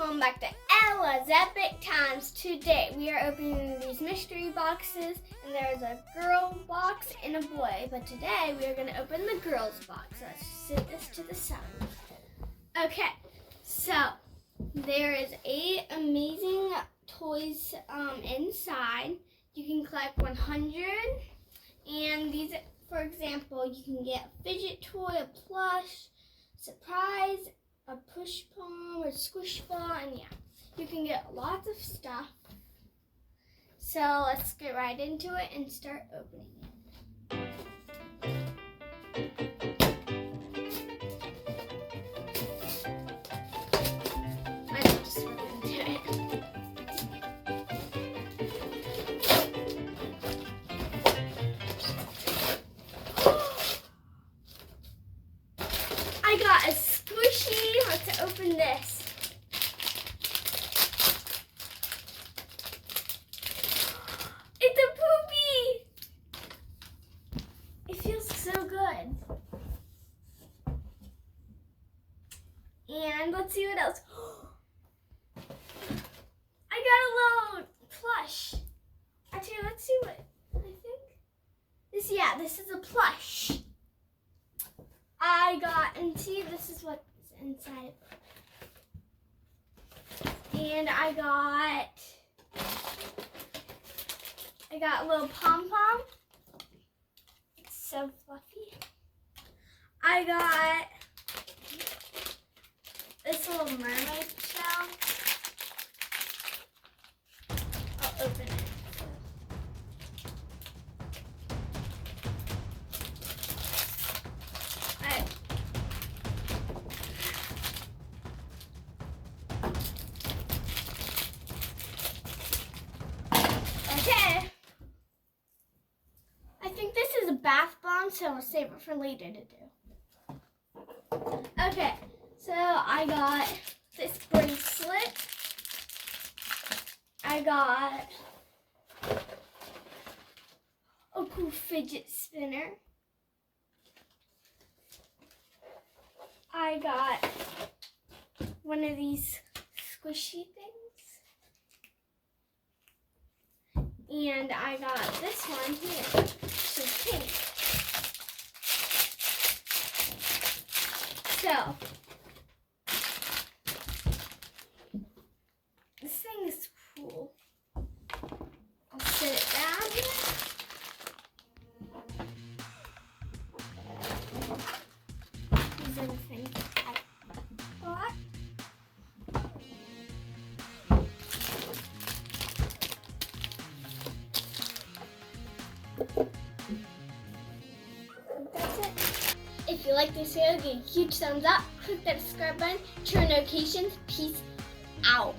welcome back to Ella's Epic Times. Today we are opening these mystery boxes, and there's a girl box and a boy, but today we are going to open the girl's box. Let's sit this to the side. Okay, so there is 8 amazing toys inside. You can collect 100, and these, for example, you can get a fidget toy, a plush, surprise, a push ball, or squish ball, and yeah, you can get lots of stuff. So let's get right into it and start opening it. I just run into it. I got a squishy. Let's open this. It's a poopy. It feels so good. And let's see what else. I got a little plush. Actually, let's see what I think. This is a plush. And see, this is what's inside. And I got a little pom-pom. It's so fluffy. I got this little mermaid shell. I'll open it. Okay, I think this is a bath bomb, so I'll save it for later to do. Okay, so I got this bracelet. I got a cool fidget spinner. I got one of these squishy things. And I got this one here, which is pink. So, this thing is cool. I'll sit it down here. These are the things I got. That's it. If you like this video, give it a huge thumbs up, click that subscribe button, turn notifications. Peace out.